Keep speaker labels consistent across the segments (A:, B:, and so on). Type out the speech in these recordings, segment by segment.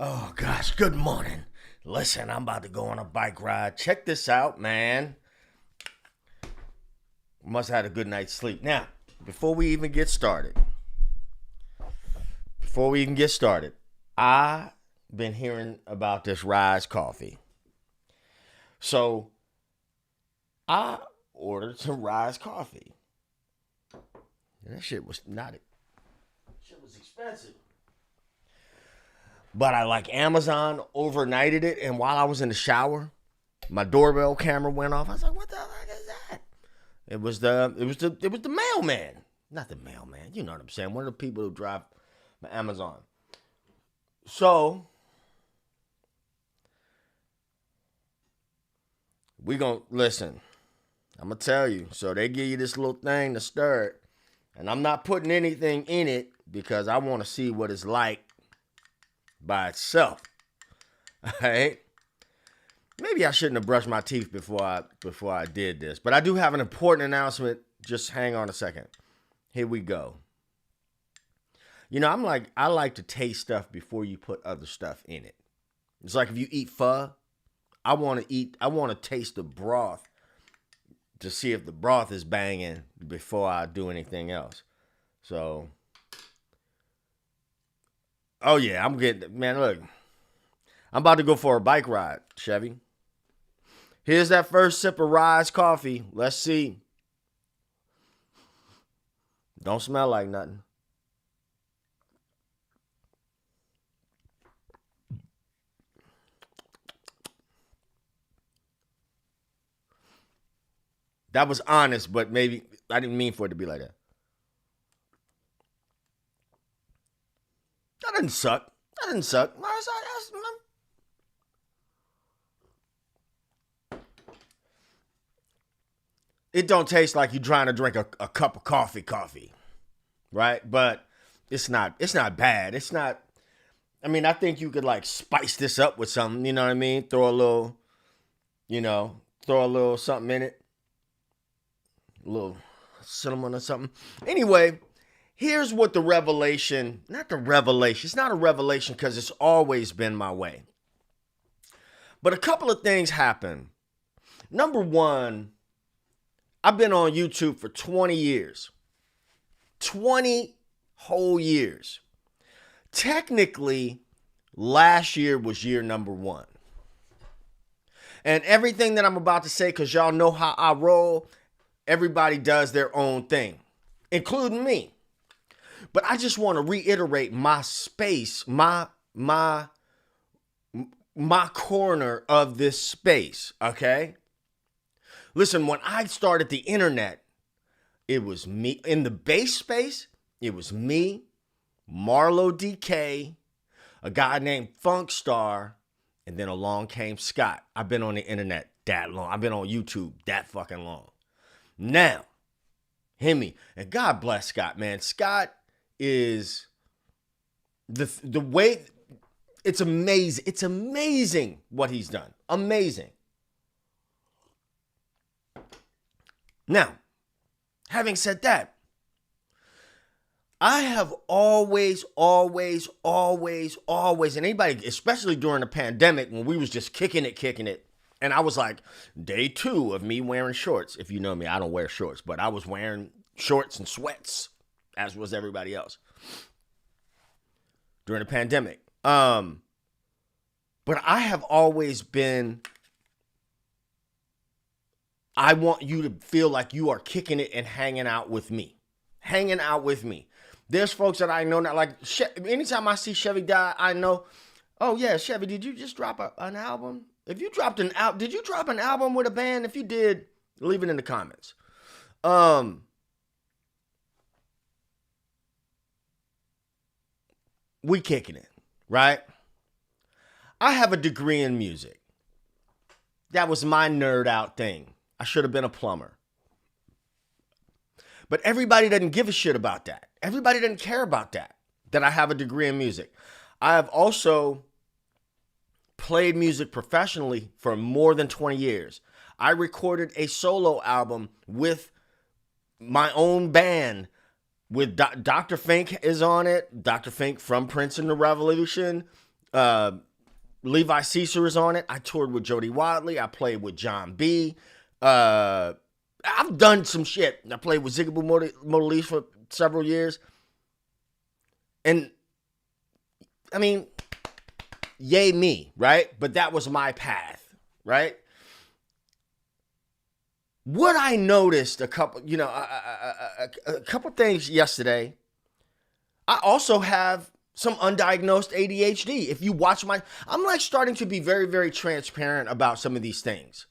A: Oh gosh, good morning. Listen, I'm about to go on a bike ride. Check this out, man. Must have had a good night's sleep. Now, before we even get started, I've been hearing about this Rise coffee. So I ordered some Rise coffee. And that shit was expensive. But I like Amazon overnighted it, and while I was in the shower, my doorbell camera went off. I was like, "What the fuck is that?" It was the mailman, not the mailman. You know what I'm saying? One of the people who drive my Amazon. So we gonna listen. I'm gonna tell you. So they give you this little thing to stir it, and I'm not putting anything in it because I want to see what it's like by itself. All right. Maybe I shouldn't have brushed my teeth before I did this, but I do have an important announcement. Just hang on a second. Here we go. You know, I like to taste stuff before you put other stuff in it. It's like if you eat pho, I want to taste the broth to see if the broth is banging before I do anything else. So, oh yeah, man, look. I'm about to go for a bike ride, Chevy. Here's that first sip of Rise coffee. Let's see. Don't smell like nothing. That was honest, but maybe I didn't mean for it to be like that. That didn't suck. It don't taste like you're trying to drink a cup of coffee, right? But it's not bad. It's not, I mean, I think you could like spice this up with something, you know what I mean? Throw a little something in it. A little cinnamon or something. Anyway, here's what it's not a revelation because it's always been my way. But a couple of things happen. Number one, I've been on YouTube for 20 years. 20 whole years. Technically, last year was year number 1. And everything that I'm about to say, because y'all know how I roll, everybody does their own thing, including me. But I just want to reiterate my space, my corner of this space, okay? Listen, when I started the internet, it was me. In the bass space, it was me, Marlo DK, a guy named Funkstar, and then along came Scott. I've been on the internet that long. I've been on YouTube that fucking long. Now, hear me, and God bless Scott, man. Scott is the way, it's amazing. It's amazing what he's done. Amazing. Now, having said that, I have always, and anybody, especially during the pandemic when we was just kicking it, and I was like, day 2 of me wearing shorts. If you know me, I don't wear shorts, but I was wearing shorts and sweats, as was everybody else during the pandemic. But I have always been, I want you to feel like you are kicking it and hanging out with me. There's folks that I know not like, anytime I see Chevy die, I know, oh yeah, Chevy, did you just drop an album? If you dropped did you drop an album with a band? If you did, leave it in the comments. We kicking it, right? I have a degree in music. That was my nerd out thing. I should have been a plumber. But everybody doesn't give a shit about that. Everybody doesn't care about that I have a degree in music. I have also played music professionally for more than 20 years. I recorded a solo album with my own band with Dr. Fink is on it. Dr. Fink from Prince and the Revolution. Uh, Levi Caesar is on it. I toured with Jody Wadley. I played with John B. I've done some shit. I played with Zigaboo Modalese for several years. And, I mean, yay me, right? But that was my path, right? What I noticed a couple things yesterday, I also have some undiagnosed ADHD. If you watch I'm like starting to be very, very transparent about some of these things.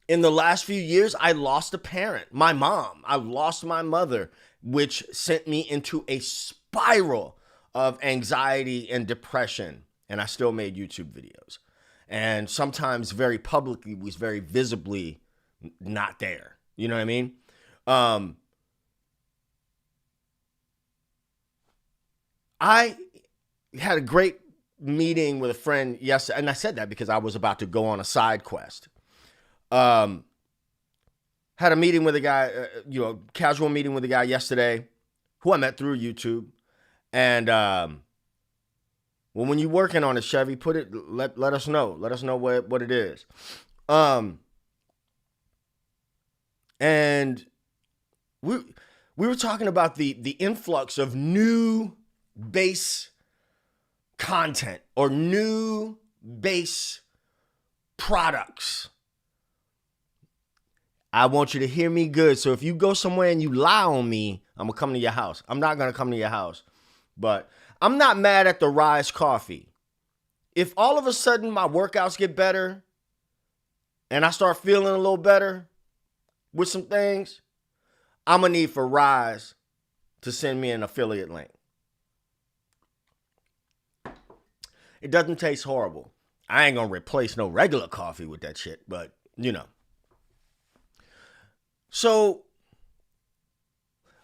A: In the last few years, I lost a parent, my mom. I lost my mother, which sent me into a spiral of anxiety and depression. And I still made YouTube videos. And sometimes very publicly was very visibly not there. You know what I mean? I had a great meeting with a friend yesterday, and I said that because I was about to go on a side quest. Had a meeting with a guy, casual meeting with a guy yesterday who I met through YouTube. And when you're working on a Chevy, let us know. Let us know what it is. And we were talking about the influx of new bass content or new bass products. I want you to hear me good. So if you go somewhere and you lie on me, I'm going to come to your house. I'm not going to come to your house. But I'm not mad at the Rise Coffee. If all of a sudden my workouts get better and I start feeling a little better with some things, I'm going to need for Rise to send me an affiliate link. It doesn't taste horrible. I ain't going to replace no regular coffee with that shit, but So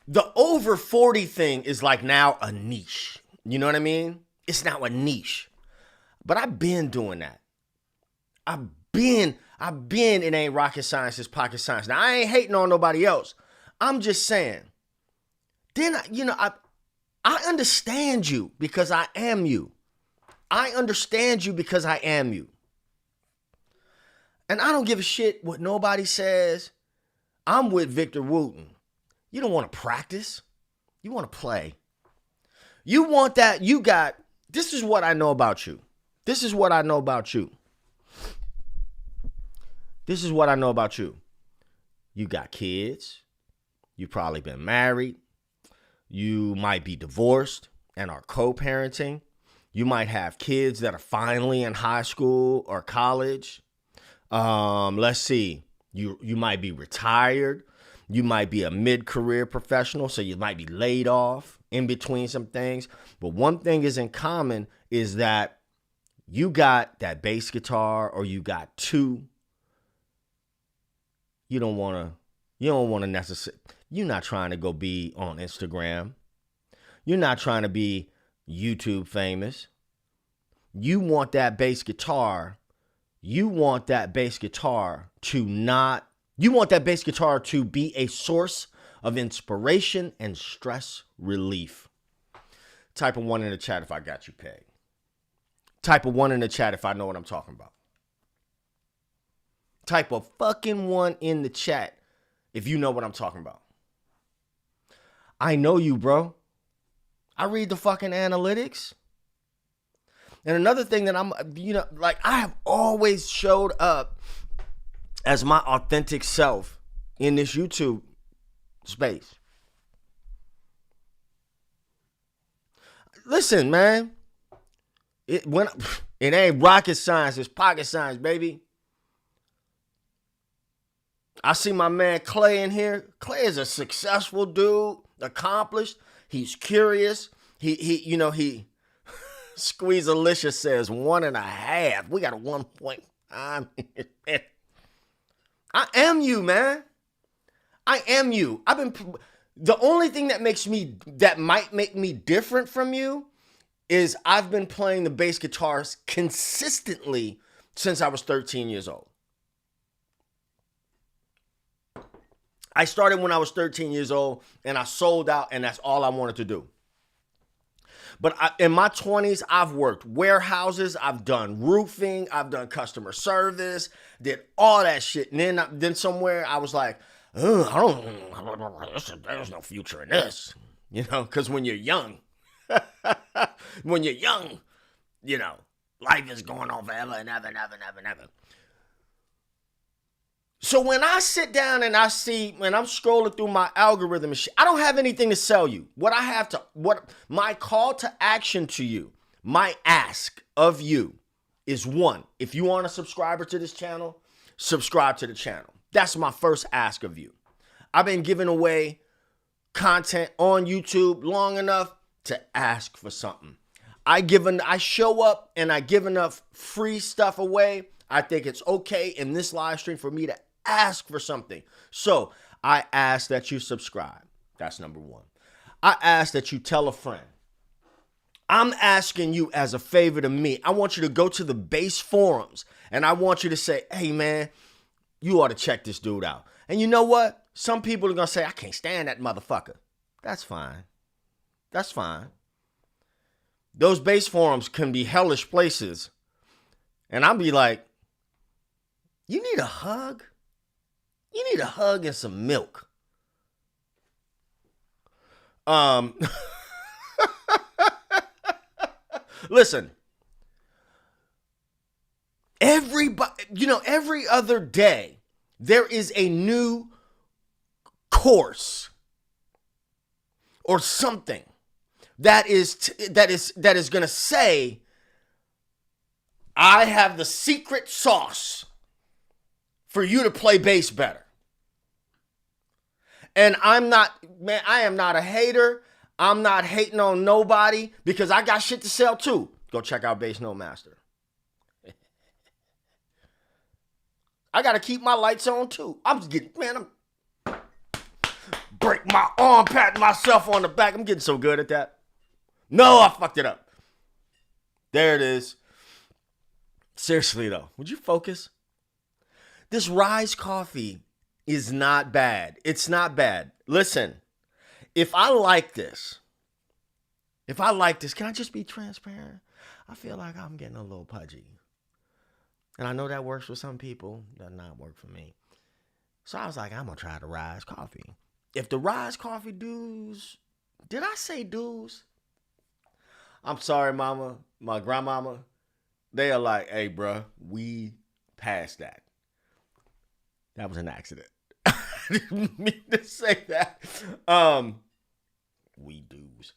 A: the over 40 thing is like now a niche. You know what I mean? It's now a niche. But I've been doing that. I've been it ain't rocket science, it's pocket science. Now I ain't hating on nobody else. I'm just saying. Then I understand you because I am you. I understand you because I am you. And I don't give a shit what nobody says. I'm with Victor Wooten. You don't want to practice. You want to play. You want that. This is what I know about you. This is what I know about you. This is what I know about you. You got kids. You've probably been married. You might be divorced and are co-parenting. You might have kids that are finally in high school or college. Let's see. You might be retired. You might be a mid-career professional, so you might be laid off in between some things. But one thing is in common is that you got that bass guitar or you got two. You don't want to necessarily, you're not trying to go be on Instagram. You're not trying to be YouTube famous. You want that bass guitar. You want that bass guitar to be a source of inspiration and stress relief. Type of 1 in the chat if I got you pegged. Type of 1 in the chat if I know what I'm talking about. Type of fucking 1 in the chat if you know what I'm talking about. I know you, bro. I read the fucking analytics. And another thing that I have always showed up as my authentic self in this YouTube space. Listen, man. It ain't rocket science, it's pocket science, baby. I see my man Clay in here. Clay is a successful dude, accomplished. He's curious. He Squeeze-alicious says 1.5. We got a 1.5. I am you, man. I am you. The only thing that might make me different from you is I've been playing the bass guitars consistently since I was 13 years old. I started when I was 13 years old and I sold out and that's all I wanted to do. But in my 20s, I've worked warehouses, I've done roofing, I've done customer service, did all that shit. And then somewhere I was like, there's no future in this. You know, because when you're young, you know, life is going on forever and ever and ever and ever and ever. So when I sit down and I see, when I'm scrolling through my algorithm and shit, I don't have anything to sell you. What my call to action to you, my ask of you is one, if you aren't a subscriber to this channel, subscribe to the channel. That's my first ask of you. I've been giving away content on YouTube long enough to ask for something. I show up and I give enough free stuff away. I think it's okay in this live stream for me to ask for something. So I ask that you subscribe. That's number one. I ask that you tell a friend. I'm asking you as a favor to me. I want you to go to the bass forums and I want you to say, hey man, you ought to check this dude out. And you know what? Some people are going to say, I can't stand that motherfucker. That's fine. That's fine. Those bass forums can be hellish places. And I'll be like, you need a hug? You need a hug and some milk. Listen, every other day, there is a new course or something that is going to say, I have the secret sauce for you to play bass better. And I am not a hater. I'm not hating on nobody because I got shit to sell too. Go check out Bass No Master. I got to keep my lights on too. I'm break my arm, patting myself on the back. I'm getting so good at that. No, I fucked it up. There it is. Seriously though, would you focus? This Rise coffee is not bad. It's not bad. Listen, if I like this, can I just be transparent? I feel like I'm getting a little pudgy. And I know that works for some people. Does not work for me. So I was like, I'm going to try the Rise coffee. If the Rise coffee dudes, did I say dudes? I'm sorry, mama, my grandmama. They are like, hey, bro, we passed that. That was an accident. I didn't mean to say that. We dudes.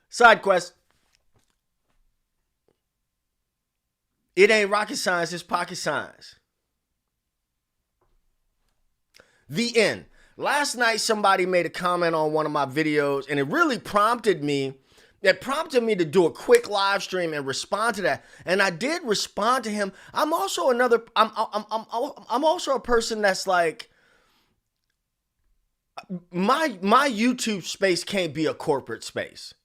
A: Side quest. It ain't rocket science, it's pocket science. The end. Last night, somebody made a comment on one of my videos, and it really prompted me. That prompted me to do a quick live stream and respond to that. And I did respond to him. I'm also I'm also a person that's like, my YouTube space can't be a corporate space.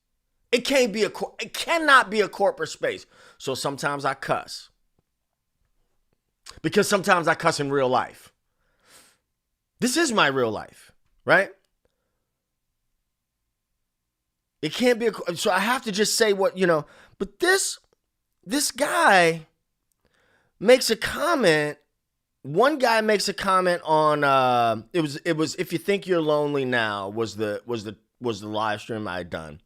A: It cannot be a corporate space. So sometimes I cuss. Because sometimes I cuss in real life. This is my real life, right? It can't be so I have to just say what, but this guy makes a comment. One guy makes a comment on it was If You Think You're Lonely Now was the live stream I had done.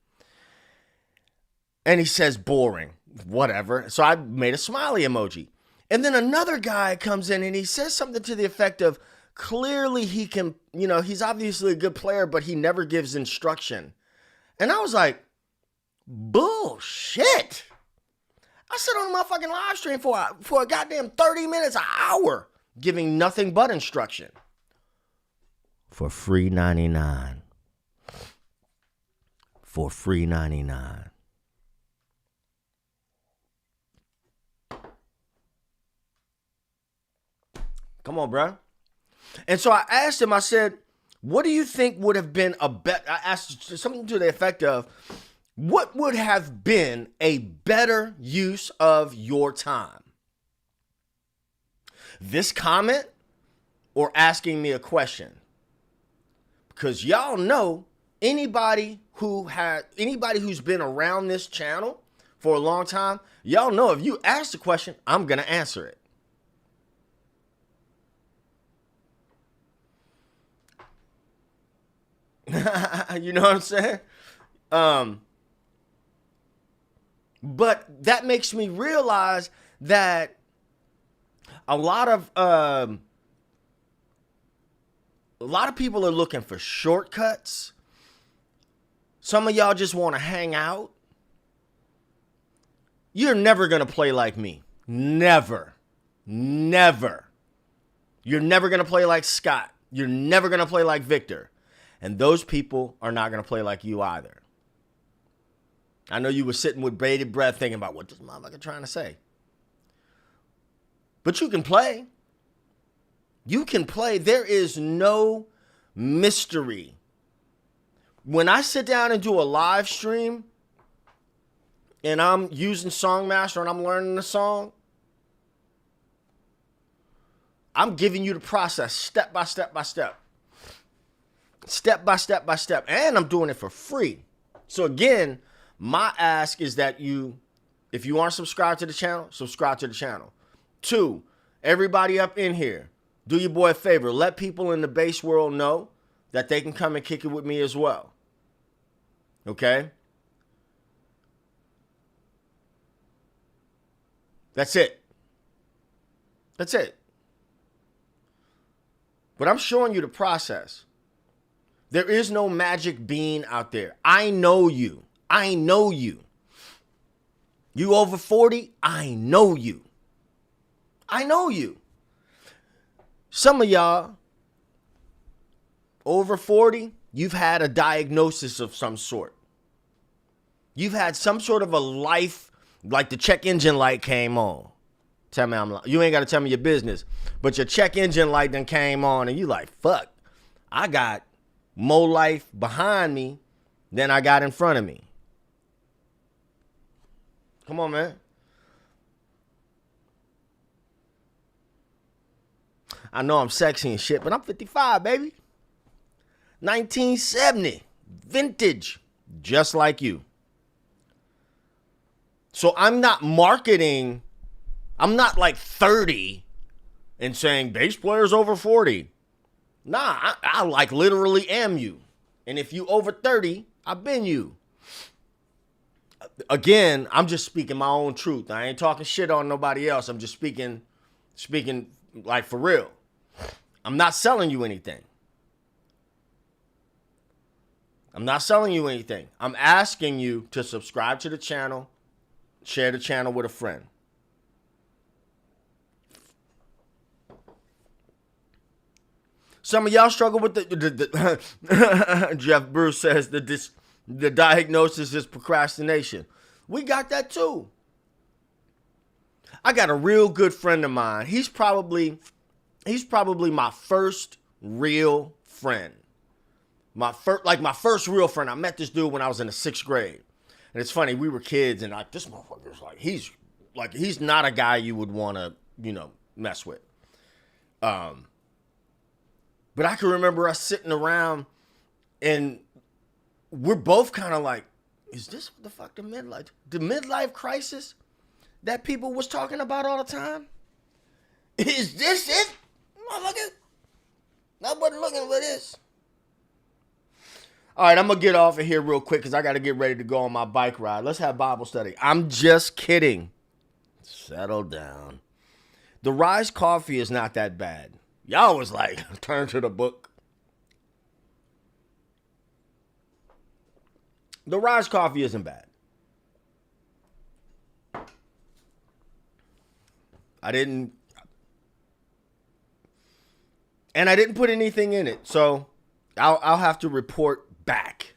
A: And he says boring, whatever. So I made a smiley emoji. And then another guy comes in and he says something to the effect of, clearly he can, he's obviously a good player, but he never gives instruction. And I was like, bullshit. I sit on my fucking live stream for a goddamn 30 minutes, an hour, giving nothing but instruction. For free 99. For free 99. Come on, bro. And so I asked him, I said, what do you think would have been I asked something to the effect of, what would have been a better use of your time? This comment or asking me a question? Because y'all know anybody who's been around this channel for a long time, y'all know if you ask the question, I'm going to answer it. You know what I'm saying? But that makes me realize that a lot of people are looking for shortcuts. Some of y'all just want to hang out. You're never going to play like me. Never. Never. You're never going to play like Scott. You're never going to play like Victor. And those people are not going to play like you either. I know you were sitting with bated breath thinking about what this motherfucker trying to say. But you can play. You can play. There is no mystery. When I sit down and do a live stream and I'm using Songmaster and I'm learning the song, I'm giving you the process step by step by step. Step by step by step. And I'm doing it for free. So again, my ask is that if you aren't subscribed to the channel, subscribe to the channel. 2, everybody up in here, do your boy a favor. Let people in the bass world know that they can come and kick it with me as well. Okay? That's it. That's it. But I'm showing you the process. There is no magic bean out there. I know you. I know you. You over 40? I know you. I know you. Some of y'all over 40, you've had a diagnosis of some sort. You've had some sort of a life, like the check engine light came on. Tell me I'm lying. You ain't got to tell me your business, but your check engine light then came on and you like, fuck, I got more life behind me than I got in front of me. Come on, man. I know I'm sexy and shit, but I'm 55, baby. 1970. Vintage. Just like you. So I'm not marketing. I'm not like 30 and saying bass players over 40. Nah, I like literally am you. And if you over 30, I've been you. Again, I'm just speaking my own truth. I ain't talking shit on nobody else. I'm just speaking like for real. I'm not selling you anything. I'm not selling you anything. I'm asking you to subscribe to the channel, share the channel with a friend. Some of y'all struggle with the Jeff Bruce says the diagnosis is procrastination. We got that too. I got a real good friend of mine. He's probably my first real friend. My first real friend. I met this dude when I was in the 6th grade. And it's funny, we were kids and like this motherfucker's he's not a guy you would want to, mess with. But I can remember us sitting around and we're both kind of like, is this what the fuck the midlife crisis that people was talking about all the time? Is this it? Motherfucker, nobody looking for this. All right, I'm going to get off of here real quick because I got to get ready to go on my bike ride. Let's have Bible study. I'm just kidding. Settle down. The Rise coffee is not that bad. Y'all was like, turn to the book. The Rise coffee isn't bad. I didn't put anything in it, so I'll have to report back.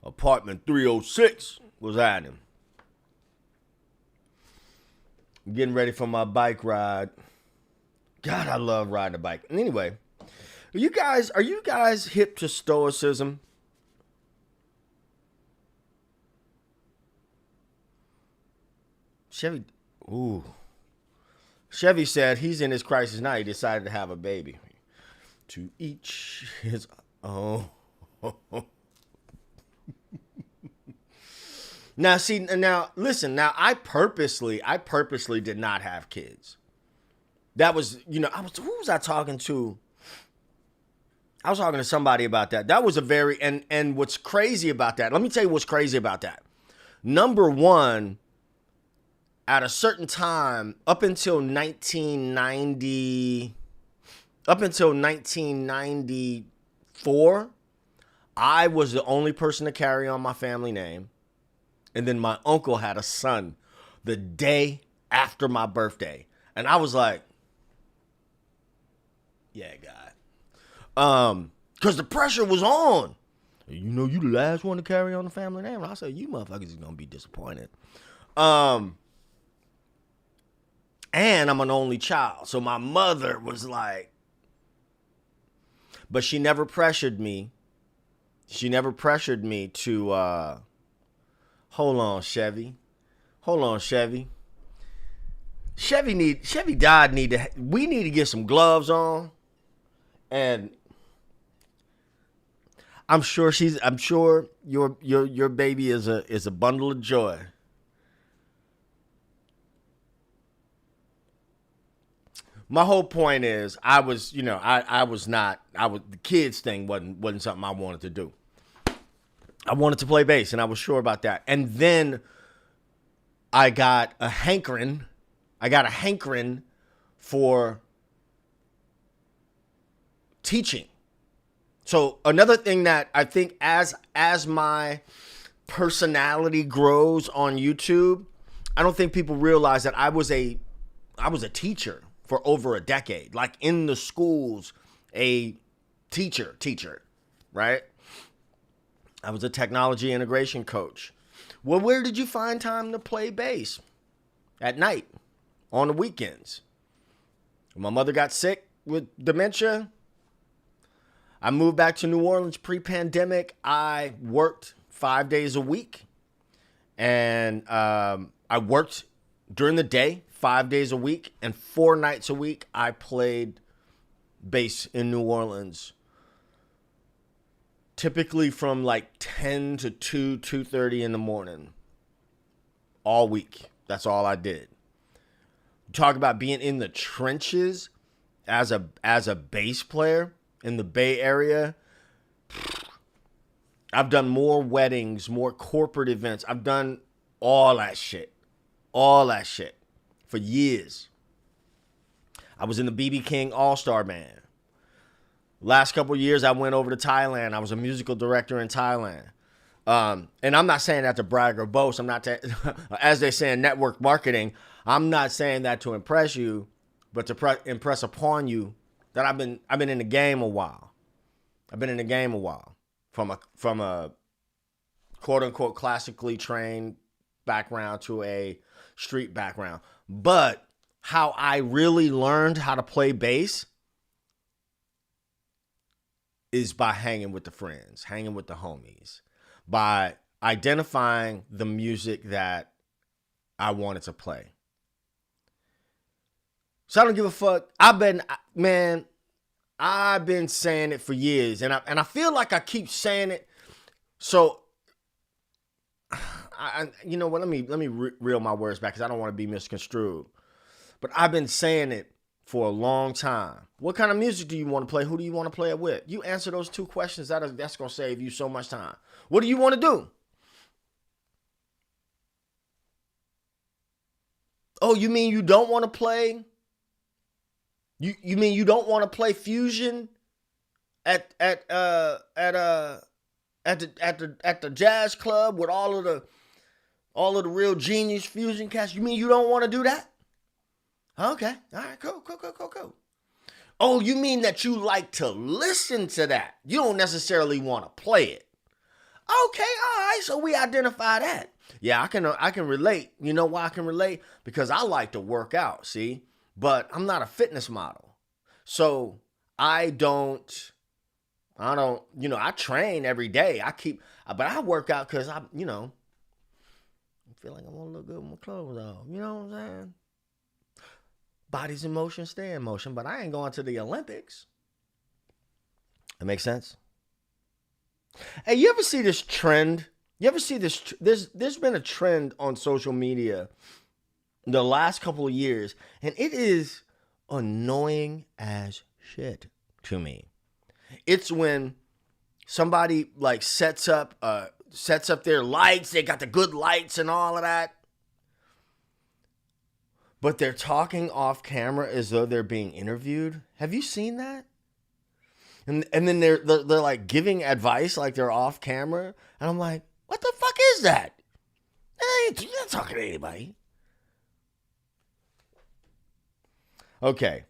A: Apartment 306 was at him. I'm getting ready for my bike ride. God, I love riding a bike. Anyway, are you guys hip to stoicism? Chevy, ooh. Chevy said he's in his crisis now. He decided to have a baby. To each his own. Now listen. Now I purposely did not have kids. That was, who was I talking to? I was talking to somebody about that. That was a very, and what's crazy about that, let me tell you what's crazy about that. Number one, at a certain time, up until 1994, I was the only person to carry on my family name. And then my uncle had a son the day after my birthday. And I was like, yeah, God. Because the pressure was on. You the last one to carry on the family name. And I said, you motherfuckers is going to be disappointed. And I'm an only child. So my mother was like, but she never pressured me. She never pressured me to, hold on, Chevy. Chevy Dodd we need to get some gloves on. And I'm sure your baby is a bundle of joy. My whole point is the kids thing wasn't something I wanted to do. I wanted to play bass, and I was sure about that. And then I got a hankering for teaching. So another thing that I think as my personality grows on YouTube, I don't think people realize that I was a teacher for over a decade, like in the schools, a teacher, right? I was a technology integration coach. Well, where did you find time to play bass? At night, on the weekends. When my mother got sick with dementia, I moved back to New Orleans pre-pandemic. I worked 5 days a week. And I worked during the day 5 days a week. And 4 nights a week, I played bass in New Orleans. Typically from like 10 to 2:30 in the morning. All week. That's all I did. Talk about being in the trenches as a bass player in the Bay Area. I've done more weddings, more corporate events. I've done all that shit for years. I was in the BB King All-Star Band. Last couple of years, I went over to Thailand. I was a musical director in Thailand. And I'm not saying that to brag or boast. I'm not, as they say in network marketing, I'm not saying that to impress you, but to impress upon you that I've been in the game a while. I've been in the game a while from a quote unquote classically trained background to a street background. But how I really learned how to play bass is by hanging with the friends, hanging with the homies, by identifying the music that I wanted to play. So I don't give a fuck. I've been saying it for years, and I feel like I keep saying it. So you know what? Let me reel my words back because I don't want to be misconstrued. But I've been saying it for a long time. What kind of music do you want to play? Who do you want to play it with? You answer those 2 questions. That's going to save you so much time. What do you want to do? Oh, you mean you don't want to play? You mean you don't want to play fusion at the jazz club with all of the real genius fusion cats? You mean you don't want to do that? Okay. All right, cool. Oh, you mean that you like to listen to that? You don't necessarily want to play it. Okay, all right, so we identify that. Yeah, I can relate. You know why I can relate? Because I like to work out, see? But I'm not a fitness model. So I train every day. But I work out because I feel like I want to look good with my clothes off. You know what I'm saying? Body's in motion, stay in motion, but I ain't going to the Olympics. That makes sense? Hey, you ever see this trend? You ever see this? There's been a trend on social media the last couple of years, and it is annoying as shit to me. It's when somebody like sets up their lights, they got the good lights and all of that, but they're talking off camera as though they're being interviewed. Have you seen that? And then they're like giving advice like they're off camera, and I'm like, what the fuck is that? You're not talking to anybody. Okay,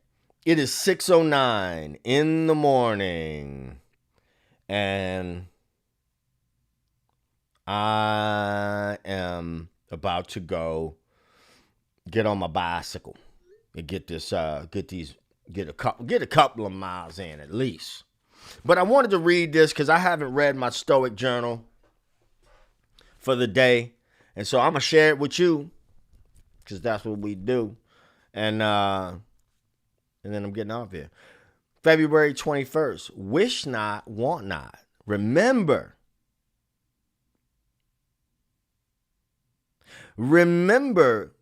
A: it is 6:09 in the morning, and I am about to go get on my bicycle and get a couple of miles in at least. But I wanted to read this because I haven't read my Stoic journal for the day, and so I'm gonna share it with you because that's what we do. And then I'm getting off here. February 21st. Wish not, want not. Remember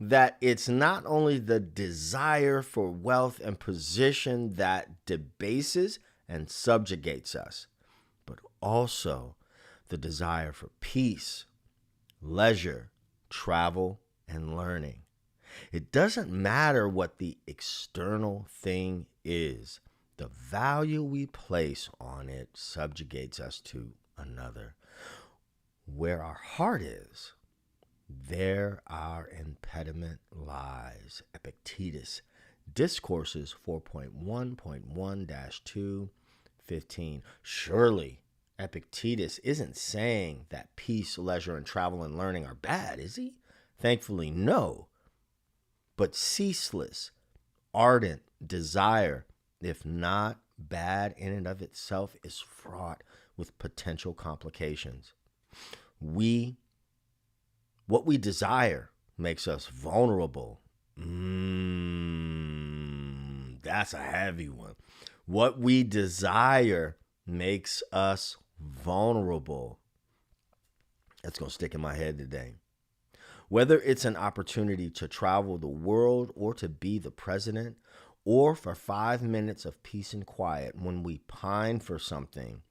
A: that it's not only the desire for wealth and position that debases and subjugates us, but also the desire for peace, leisure, travel, and learning. It doesn't matter what the external thing is. The value we place on it subjugates us to another. Where our heart is, there our impediment lies. Epictetus, Discourses 4.1.1-2:15. Surely Epictetus isn't saying that peace, leisure, and travel and learning are bad, is he? Thankfully, no. But ceaseless, ardent desire, if not bad in and of itself, is fraught with potential complications. What we desire makes us vulnerable. That's a heavy one. What we desire makes us vulnerable. That's going to stick in my head today. Whether it's an opportunity to travel the world or to be the president, or for 5 minutes of peace and quiet, when we pine for something,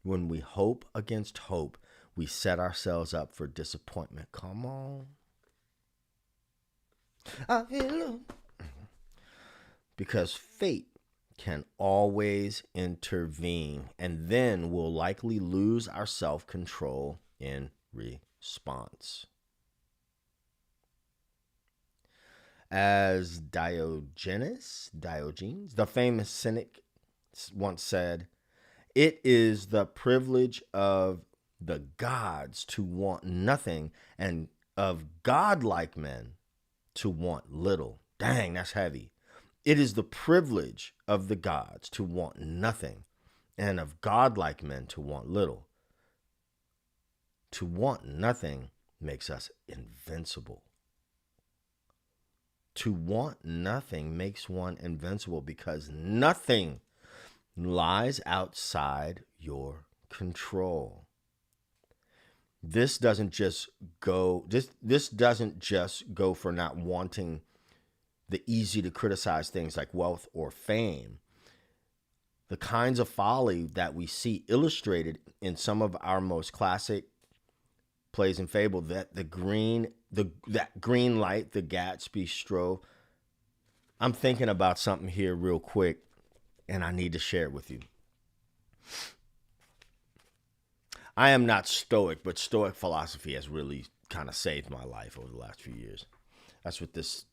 A: when we hope against hope, we set ourselves up for disappointment. Come on. I feel because fate can always intervene, and then we'll likely lose our self-control in response. As Diogenes, the famous cynic, once said, it is the privilege of the gods to want nothing and of godlike men to want little. Dang, that's heavy. It is the privilege of the gods to want nothing and of godlike men to want little. To want nothing makes us invincible. To want nothing makes one invincible because nothing lies outside your control. This doesn't just go for not wanting the easy to criticize things like wealth or fame. The kinds of folly that we see illustrated in some of our most classic plays and fable, that that green light, the Gatsby strove. I'm thinking about something here real quick, and I need to share it with you. I am not Stoic, but Stoic philosophy has really kind of saved my life over the last few years. That's what this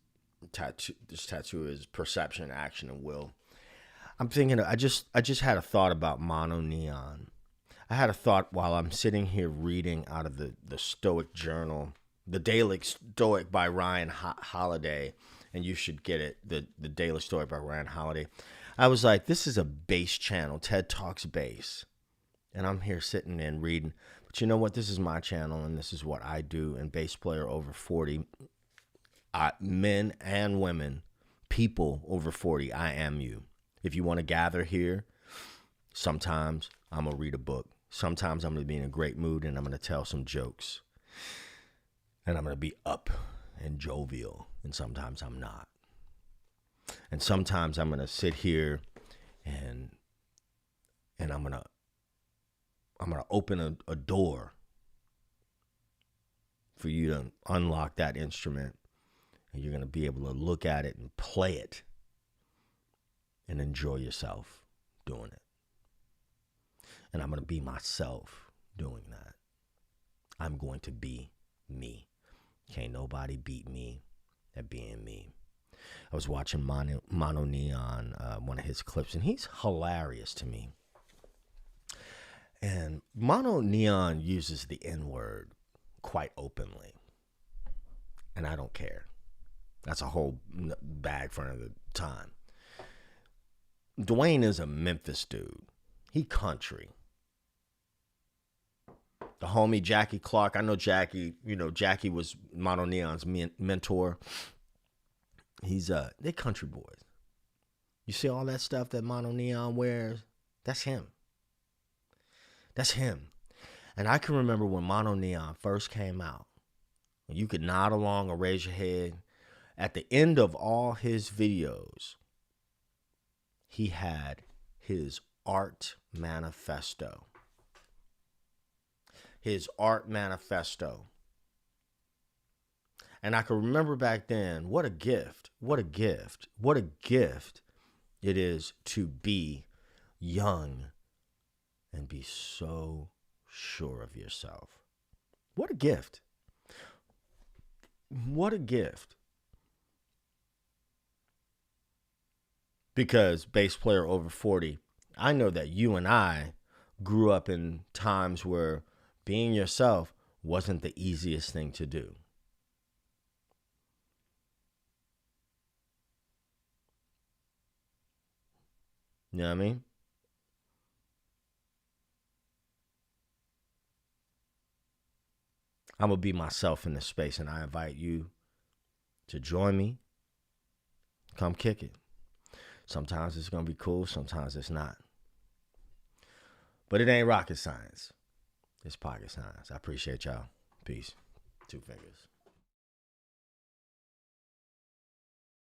A: tattoo is: perception, action, and will. I'm thinking, I just had a thought about mono neon. I had a thought while I'm sitting here reading out of the Stoic journal, the Daily Stoic by Ryan Holiday, and you should get it, the Daily Stoic by Ryan Holiday. I was like, this is a bass channel, TED Talks bass. And I'm here sitting and reading. But you know what? This is my channel, and this is what I do. And bass player over 40, men and women, people over 40, I am you. If you want to gather here, sometimes I'm going to read a book. Sometimes I'm going to be in a great mood, and I'm going to tell some jokes. And I'm going to be up and jovial, and sometimes I'm not. And sometimes I'm going to sit here and I'm going to open a door for you to unlock that instrument, and you're going to be able to look at it and play it and enjoy yourself doing it. And I'm going to be myself doing that. I'm going to be me. Can't nobody beat me at being me. I was watching Mono Neon, one of his clips, and he's hilarious to me. And Mono Neon uses the N-word quite openly. And I don't care. That's a whole bag for another time. Dwayne is a Memphis dude. He country. The homie Jackie Clark. I know Jackie. You know, Jackie was Mono Neon's mentor. They're country boys. You see all that stuff that Mono Neon wears? That's him. That's him. And I can remember when Mono Neon first came out. You could nod along or raise your head. At the end of all his videos, he had his art manifesto. His art manifesto. And I can remember back then, what a gift, what a gift, what a gift it is to be young and be so sure of yourself. What a gift. What a gift. Because bass player over 40, I know that you and I grew up in times where being yourself wasn't the easiest thing to do. You know what I mean? I'm going to be myself in this space, and I invite you to join me. Come kick it. Sometimes it's going to be cool. Sometimes it's not. But it ain't rocket science. It's pocket science. I appreciate y'all. Peace. 2 fingers.